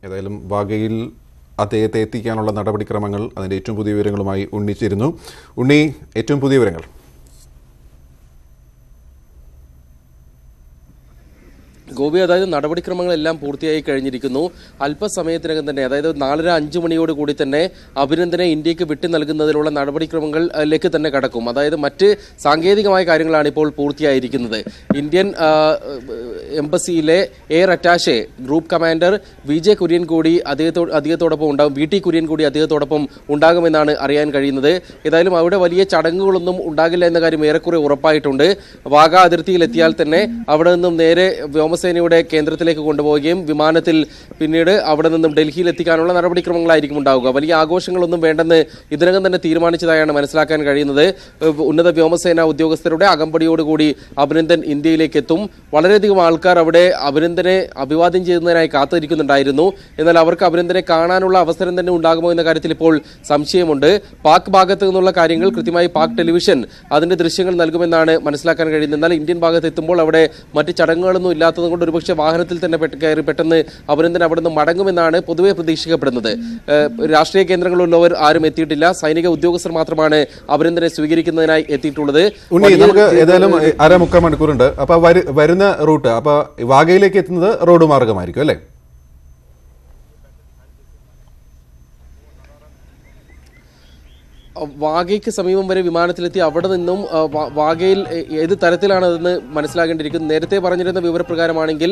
ഏതായാലും വാഗയിൽ അദ്ദേഹത്തെ എത്തിക്കാനുള്ള നടപടിക്രമങ്ങൾ അതിൻ്റെ ഏറ്റവും പുതിയ വിവരങ്ങളുമായി ഉണ്ണിച്ചിരുന്നു. ഉണ്ണി, ഏറ്റവും പുതിയ വിവരങ്ങൾ. ഗോപി, അതായത് നടപടിക്രമങ്ങളെല്ലാം പൂർത്തിയായി കഴിഞ്ഞിരിക്കുന്നു. അല്പസമയത്തിനകം തന്നെ, അതായത് 4:30-5 മണിയോട് കൂടി തന്നെ അഭിനന്ദനെ ഇന്ത്യക്ക് വിട്ടു നൽകുന്നതിനുള്ള നടപടിക്രമങ്ങളിലേക്ക് തന്നെ കടക്കും. അതായത് മറ്റ് സാങ്കേതികമായ കാര്യങ്ങളാണ് ഇപ്പോൾ പൂർത്തിയായിരിക്കുന്നത്. ഇന്ത്യൻ എംബസിയിലെ air attaché group commander VJ Kurian കൂടി അദ്ദേഹത്തോടൊപ്പം ഉണ്ടാകും. VT കുര്യൻ കൂടി അദ്ദേഹത്തോടൊപ്പം ഉണ്ടാകുമെന്നാണ് അറിയാൻ കഴിയുന്നത്. ഏതായാലും അവിടെ വലിയ ചടങ്ങുകളൊന്നും ഉണ്ടാകില്ല എന്ന കാര്യം ഏറെക്കുറെ ഉറപ്പായിട്ടുണ്ട്. വാഗ അതിർത്തിയിലെത്തിയാൽ തന്നെ അവിടെ നിന്നും നേരെ വ്യോമസേനയുടെ കേന്ദ്രത്തിലേക്ക് കൊണ്ടുപോവുകയും വിമാനത്തിൽ പിന്നീട് അവിടെ നിന്നും ഡൽഹിയിൽ എത്തിക്കാനുള്ള നടപടിക്രമങ്ങളായിരിക്കും ഉണ്ടാവുക. വലിയ ആഘോഷങ്ങളൊന്നും വേണ്ടെന്ന് ഇതിനകം തന്നെ തീരുമാനിച്ചതായാണ് മനസ്സിലാക്കാൻ കഴിയുന്നത്. ഉന്നത വ്യോമസേന ഉദ്യോഗസ്ഥരുടെ അകമ്പടിയോടുകൂടി അഭിനന്ദൻ ഇന്ത്യയിലേക്ക് എത്തും. വളരെയധികം ആൾക്കാർ അവിടെ അഭിനന്ദനെ അഭിവാദ്യം ചെയ്യുന്നതിനായി കാത്തിരിക്കുന്നുണ്ടായിരുന്നു. എന്നാൽ അവർക്ക് അഭിനന്ദനെ കാണാനുള്ള അവസരം തന്നെ ഉണ്ടാകുമോ എന്ന കാര്യത്തിൽ ഇപ്പോൾ സംശയമുണ്ട്. പാക് ഭാഗത്ത് നിന്നുള്ള കാര്യങ്ങൾ കൃത്യമായി പാക് ടെലിവിഷൻ അതിന്റെ ദൃശ്യങ്ങൾ നൽകുമെന്നാണ് മനസ്സിലാക്കാൻ കഴിയുന്നത്. എന്നാൽ ഇന്ത്യൻ ഭാഗത്ത് എത്തുമ്പോൾ അവിടെ മറ്റ് ചടങ്ങുകളൊന്നും ഇല്ലാത്തത് കൊണ്ട് ഒരുപക്ഷെ വാഹനത്തിൽ തന്നെ കയറി പെട്ടെന്ന് അഭിനന്ദൻ അവിടെ നിന്ന് മടങ്ങുമെന്നാണ് പൊതുവെ പ്രതീക്ഷിക്കപ്പെടുന്നത്. രാഷ്ട്രീയ കേന്ദ്രങ്ങളിലുള്ളവർ ആരും എത്തിയിട്ടില്ല. സൈനിക ഉദ്യോഗസ്ഥർ മാത്രമാണ് അഭിനന്ദനെ സ്വീകരിക്കുന്നതിനായി എത്തിയിട്ടുള്ളത്. നമുക്ക് ഏതായാലും 1.5-3 മണിക്കൂറുണ്ട്. അപ്പൊ വരുന്ന റൂട്ട് അപ്പൊ വാഗയിലേക്ക് എത്തുന്നത് റോഡ് മാർഗമായിരിക്കും അല്ലേ? വാഗയ്ക്ക് സമീപം വരെ വിമാനത്തിലെത്തി അവിടെ നിന്നും വാഗയിൽ ഏത് തരത്തിലാണ് അതെന്ന് മനസ്സിലാക്കേണ്ടിയിരിക്കുന്നത്. നേരത്തെ പറഞ്ഞിരുന്ന വിവരപ്രകാരമാണെങ്കിൽ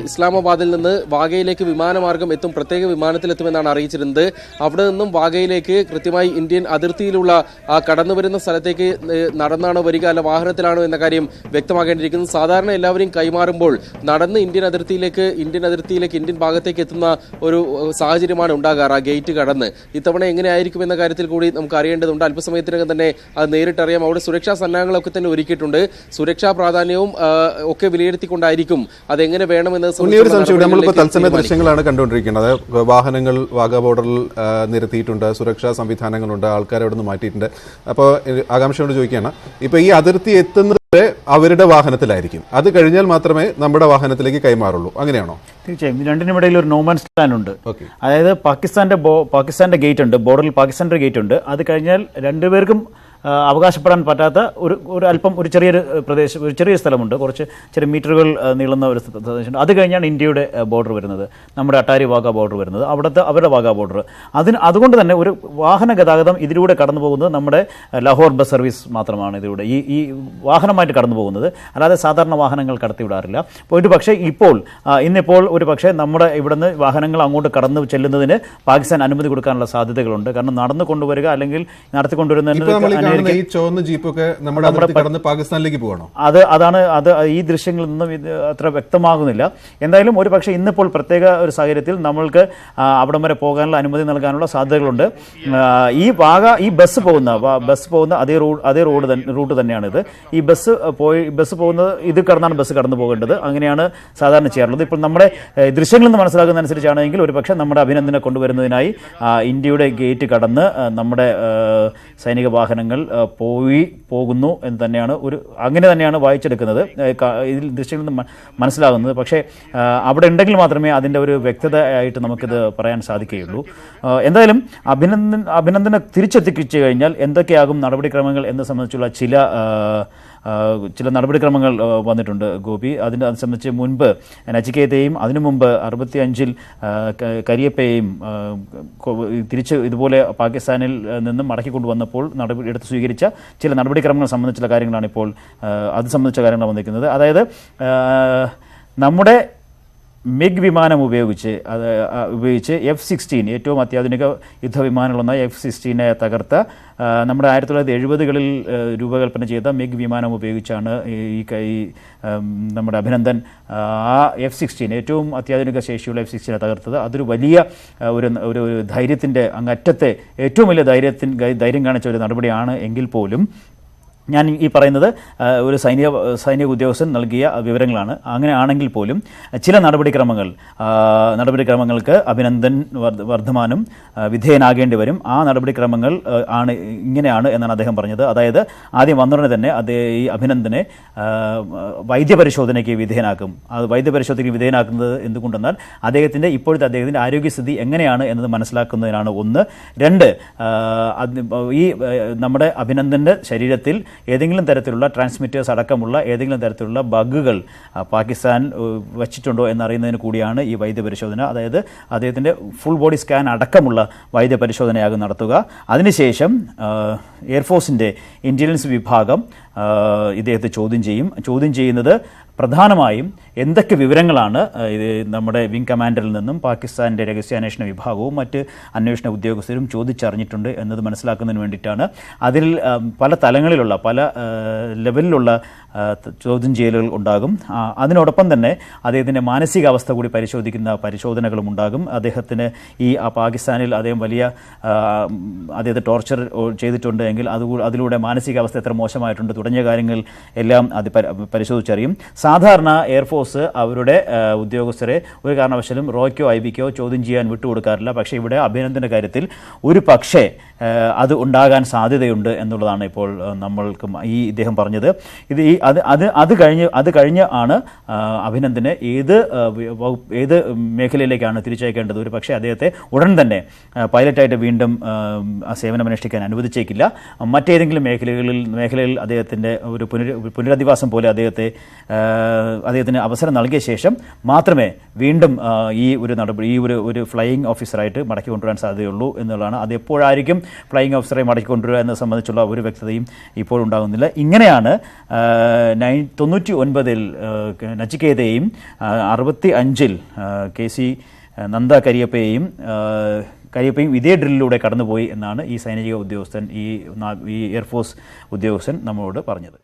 ഇസ്ലാമാബാദിൽ നിന്ന് വാഗയിലേക്ക് വിമാനമാർഗം എത്തും, പ്രത്യേക വിമാനത്തിലെത്തുമെന്നാണ് അറിയിച്ചിരുന്നത്. അവിടെ നിന്നും വാഗയിലേക്ക് കൃത്യമായി ഇന്ത്യൻ അതിർത്തിയിലുള്ള ആ കടന്നു വരുന്ന സ്ഥലത്തേക്ക് നടന്നാണോ വരിക അല്ല വാഹനത്തിലാണോ എന്ന കാര്യം വ്യക്തമാക്കേണ്ടിയിരിക്കുന്നത്. സാധാരണ എല്ലാവരെയും കൈമാറുമ്പോൾ നടന്ന് ഇന്ത്യൻ അതിർത്തിയിലേക്ക് ഇന്ത്യൻ ഭാഗത്തേക്ക് എത്തുന്ന ഒരു സാഹചര്യമാണ് ഉണ്ടാകാറ്, ആ ഗേറ്റ് കടന്ന്. ഇത്തവണ എങ്ങനെയായിരിക്കും എന്ന കാര്യത്തിൽ കൂടി നമുക്ക് അറിയേണ്ടതുണ്ട്. അല്പസമയത്തിനകം തന്നെ അത് നേരിട്ടറിയാം. അവിടെ സുരക്ഷാ സന്നാഹങ്ങളൊക്കെ തന്നെ ഒരുക്കിയിട്ടുണ്ട്. സുരക്ഷാ പ്രാധാന്യവും ഒക്കെ വിലയിരുത്തിക്കൊണ്ടായിരിക്കും അതെങ്ങനെ വേണമെന്ന്. നമ്മളിപ്പോൾ തത്സമയ ദൃശ്യങ്ങളാണ് കണ്ടുകൊണ്ടിരിക്കുന്നത്. വാഹനങ്ങൾ വാഗ ബോർഡറിൽ നിരത്തിയിട്ടുണ്ട്, സുരക്ഷാ സംവിധാനങ്ങളുണ്ട്, ആൾക്കാരെ അവിടെ നിന്ന് മാറ്റിയിട്ടുണ്ട്. അപ്പോൾ ആകാംക്ഷയോട് ചോദിക്കുകയാണ്, ഇപ്പൊ ഈ അതിർത്തി എത്തുന്നത് അവരുടെ വാഹനത്തിലായിരിക്കും, അത് കഴിഞ്ഞാൽ മാത്രമേ നമ്മുടെ വാഹനത്തിലേക്ക് കൈമാറുള്ളൂ, അങ്ങനെയാണോ? തീർച്ചയായും രണ്ടിനുമിടയിൽ ഒരു നോമാൻസ് ലാൻഡ് ഉണ്ട്. അതായത് പാകിസ്ഥാന്റെ ഗേറ്റ് ഉണ്ട്, ബോർഡറിൽ പാകിസ്ഥാന്റെ ഗേറ്റ് ഉണ്ട്. അത് കഴിഞ്ഞാൽ രണ്ടുപേർക്കും അവകാശപ്പെടാൻ പറ്റാത്ത ഒരു ചെറിയൊരു പ്രദേശം, ഒരു ചെറിയ സ്ഥലമുണ്ട്, കുറച്ച് ചെറിയ മീറ്ററുകൾ നീളുന്ന ഒരു പ്രദേശമുണ്ട്. അത് കഴിഞ്ഞാണ് ഇന്ത്യയുടെ ബോർഡർ വരുന്നത്, നമ്മുടെ അട്ടാരി വാഗ ബോർഡർ വരുന്നത്, അവിടുത്തെ അവരുടെ വാഗ ബോർഡർ. അതുകൊണ്ട് തന്നെ ഒരു വാഹന ഗതാഗതം ഇതിലൂടെ കടന്നു പോകുന്നത് നമ്മുടെ ലാഹോർ ബസ് സർവീസ് മാത്രമാണ് ഇതിലൂടെ ഈ വാഹനമായിട്ട് കടന്നു പോകുന്നത്. അല്ലാതെ സാധാരണ വാഹനങ്ങൾ കടത്തിവിടാറില്ല. ഒരു പക്ഷേ ഇന്നിപ്പോൾ ഒരു പക്ഷേ നമ്മുടെ ഇവിടുന്ന് വാഹനങ്ങൾ അങ്ങോട്ട് കടന്നു ചെല്ലുന്നതിന് പാകിസ്ഥാൻ അനുമതി കൊടുക്കാനുള്ള സാധ്യതകളുണ്ട്. കാരണം നടന്നു കൊണ്ടുവരിക അല്ലെങ്കിൽ നടത്തിക്കൊണ്ടുവരുന്നതിന് ഈ ചുവന്ന ജീപ്പൊക്കെ നമ്മുടെ പാകിസ്ഥാനിലേക്ക് പോകണോ? അത് ഈ ദൃശ്യങ്ങളിൽ നിന്നും അത്ര വ്യക്തമാകുന്നില്ല. എന്തായാലും ഒരു പക്ഷേ ഇന്നിപ്പോൾ പ്രത്യേക ഒരു സാഹചര്യത്തിൽ നമ്മൾക്ക് അവിടം വരെ പോകാനുള്ള അനുമതി നൽകാനുള്ള സാധ്യതകളുണ്ട്. ഈ ബസ് പോകുന്ന അതേ റൂട്ട് തന്നെയാണിത്. ഈ ബസ് പോകുന്നത് ഇത് കടന്നാണ് ബസ് കടന്നു പോകേണ്ടത്. അങ്ങനെയാണ് സാധാരണ ചെയ്യാറുള്ളത്. ഇപ്പോൾ നമ്മുടെ ദൃശ്യങ്ങളിൽ നിന്ന് മനസ്സിലാക്കുന്ന അനുസരിച്ചാണെങ്കിൽ ഒരു പക്ഷേ നമ്മുടെ അഭിനന്ദനെ കൊണ്ടുവരുന്നതിനായി ഇന്ത്യയുടെ ഗേറ്റ് കടന്ന് നമ്മുടെ സൈനിക വാഹനങ്ങൾ പോകുന്നു എന്ന് തന്നെയാണ് അങ്ങനെ തന്നെയാണ് വായിച്ചെടുക്കുന്നത്, ഇതിൽ ദൃശ്യങ്ങളിൽ നിന്ന് മനസ്സിലാകുന്നത്. പക്ഷേ അവിടെ ഉണ്ടെങ്കിൽ മാത്രമേ അതിൻ്റെ ഒരു വ്യക്തത ആയിട്ട് നമുക്കിത് പറയാൻ സാധിക്കുകയുള്ളൂ. എന്തായാലും അഭിനന്ദനെ തിരിച്ചെത്തിച്ചു കഴിഞ്ഞാൽ എന്തൊക്കെയാകും നടപടിക്രമങ്ങൾ എന്നെ സംബന്ധിച്ചുള്ള ചില നടപടിക്രമങ്ങൾ വന്നിട്ടുണ്ട് ഗോപി. അത് സംബന്ധിച്ച് മുൻപ് നച്ചിക്കേതയെയും അതിനു മുമ്പ് 65-ൽ കരിയപ്പയെയും തിരിച്ച് ഇതുപോലെ പാകിസ്ഥാനിൽ നിന്നും മടക്കിക്കൊണ്ടുവന്നപ്പോൾ എടുത്ത് സ്വീകരിച്ച ചില നടപടിക്രമങ്ങൾ സംബന്ധിച്ചുള്ള കാര്യങ്ങളാണ് ഇപ്പോൾ അത് സംബന്ധിച്ച കാര്യങ്ങൾ വന്നിരിക്കുന്നത്. അതായത് നമ്മുടെ മിഗ് വിമാനം ഉപയോഗിച്ച് F-16 ഏറ്റവും അത്യാധുനിക യുദ്ധവിമാനങ്ങളൊന്ന F-16 തകർത്ത നമ്മുടെ 1970-കളിൽ രൂപകൽപ്പന ചെയ്ത മിഗ് വിമാനം ഉപയോഗിച്ചാണ് നമ്മുടെ അഭിനന്ദൻ ആ F-16 ഏറ്റവും അത്യാധുനിക ശേഷിയുള്ള F-16 തകർത്തത്. അതൊരു വലിയ ഒരു ധൈര്യത്തിൻ്റെ അങ്ങറ്റത്തെ ഏറ്റവും വലിയ ധൈര്യം കാണിച്ച ഒരു നടപടിയാണ്. എങ്കിൽ പോലും ഞാൻ ഈ പറയുന്നത് ഒരു സൈനിക ഉദ്യോഗസ്ഥൻ നൽകിയ വിവരങ്ങളാണ്. അങ്ങനെ ആണെങ്കിൽ പോലും ചില നടപടിക്രമങ്ങൾക്ക് അഭിനന്ദൻ വർദ്ധമാനും വിധേയനാകേണ്ടി വരും. ആ നടപടിക്രമങ്ങൾ ആണ് ഇങ്ങനെയാണ് എന്നാണ് അദ്ദേഹം പറഞ്ഞത്. അതായത് ആദ്യം വന്നുടനെ തന്നെ ഈ അഭിനന്ദനെ വൈദ്യപരിശോധനയ്ക്ക് വിധേയനാക്കും. അത് വൈദ്യപരിശോധനയ്ക്ക് വിധേയനാക്കുന്നത് എന്തുകൊണ്ടെന്നാൽ ഇപ്പോഴത്തെ അദ്ദേഹത്തിൻ്റെ ആരോഗ്യസ്ഥിതി എങ്ങനെയാണ് എന്നത് മനസ്സിലാക്കുന്നതിനാണ്. ഒന്ന്. രണ്ട്, ഈ നമ്മുടെ അഭിനന്ദൻ്റെ ശരീരത്തിൽ ഏതെങ്കിലും തരത്തിലുള്ള ട്രാൻസ്മിറ്റേഴ്സ് അടക്കമുള്ള ഏതെങ്കിലും തരത്തിലുള്ള ബഗ്ഗുകൾ പാകിസ്ഥാൻ വച്ചിട്ടുണ്ടോ എന്നറിയുന്നതിന് കൂടിയാണ് ഈ വൈദ്യപരിശോധന. അതായത് അദ്ദേഹത്തിൻ്റെ ഫുൾ ബോഡി സ്കാൻ അടക്കമുള്ള വൈദ്യപരിശോധനയാകും നടത്തുക. അതിനുശേഷം എയർഫോഴ്സിൻ്റെ ഇൻ്റലിജൻസ് വിഭാഗം ഇദ്ദേഹത്തെ ചോദ്യം ചെയ്യുന്നത് പ്രധാനമായും എന്തൊക്കെ വിവരങ്ങളാണ് ഇത് നമ്മുടെ വിംഗ് കമാൻഡറിൽ നിന്നും പാകിസ്ഥാൻ്റെ രഹസ്യാന്വേഷണ വിഭാഗവും മറ്റ് അന്വേഷണ ഉദ്യോഗസ്ഥരും ചോദിച്ചറിഞ്ഞിട്ടുണ്ട് എന്നത് മനസ്സിലാക്കുന്നതിന് വേണ്ടിയിട്ടാണ്. അതിൽ പല തലങ്ങളിലുള്ള പല ലെവലിലുള്ള ചോദ്യം ചെയ്യലുകൾ ഉണ്ടാകും. അതിനോടൊപ്പം തന്നെ അദ്ദേഹത്തിൻ്റെ മാനസികാവസ്ഥ കൂടി പരിശോധിക്കുന്ന പരിശോധനകളും ഉണ്ടാകും. അദ്ദേഹത്തിന് പാകിസ്ഥാനിൽ അദ്ദേഹം അദ്ദേഹത്തെ ടോർച്ചർ ചെയ്തിട്ടുണ്ട് എങ്കിൽ അതിലൂടെ മാനസികാവസ്ഥ എത്ര മോശമായിട്ടുണ്ട് തുടങ്ങിയ കാര്യങ്ങൾ എല്ലാം അത് പരിശോധിച്ചറിയും. സാധാരണ എയർഫോഴ്സ് അവരുടെ ഉദ്യോഗസ്ഥരെ ഒരു കാരണവശാലും റോയ്ക്കോ ഐബിക്കോ ചോദ്യം ചെയ്യാൻ വിട്ടുകൊടുക്കാറില്ല. പക്ഷേ ഇവിടെ അഭിനന്ദൻ്റെ കാര്യത്തിൽ ഒരു പക്ഷേ അത് ഉണ്ടാകാൻ സാധ്യതയുണ്ട് എന്നുള്ളതാണ് ഇപ്പോൾ നമ്മൾക്ക് ഇദ്ദേഹം പറഞ്ഞത്. അത് കഴിഞ്ഞ് ആണ് അഭിനന്ദനെ ഏത് മേഖലയിലേക്കാണ് തിരിച്ചയക്കേണ്ടത്. ഒരു പക്ഷേ അദ്ദേഹത്തെ ഉടൻ തന്നെ പൈലറ്റായിട്ട് വീണ്ടും സേവനമനുഷ്ഠിക്കാൻ അനുവദിച്ചേക്കില്ല. മറ്റേതെങ്കിലും മേഖലയിൽ അദ്ദേഹത്തിൻ്റെ ഒരു പുനരധിവാസം പോലെ അദ്ദേഹത്തിന് അവസരം നൽകിയ ശേഷം മാത്രമേ വീണ്ടും ഈ ഒരു ഫ്ലൈയിങ് ഓഫീസറായിട്ട് മടക്കി കൊണ്ടുവരാൻ സാധ്യതയുള്ളൂ എന്നുള്ളതാണ്. അത് എപ്പോഴായിരിക്കും ഫ്ലൈയിങ് ഓഫീസറെ മടക്കി കൊണ്ടുവരിക എന്നത് സംബന്ധിച്ചുള്ള ഒരു വ്യക്തതയും ഇപ്പോഴുണ്ടാകുന്നില്ല. ഇങ്ങനെയാണ് 99-ൽ നച്ചിക്കേതയെയും 65-ൽ KC നന്ദ കരിയപ്പയും ഇതേ ഡ്രില്ലിലൂടെ കടന്നുപോയി എന്നാണ് ഈ സൈനിക ഉദ്യോഗസ്ഥൻ ഈ എയർഫോഴ്സ് ഉദ്യോഗസ്ഥൻ നമ്മളോട് പറഞ്ഞത്.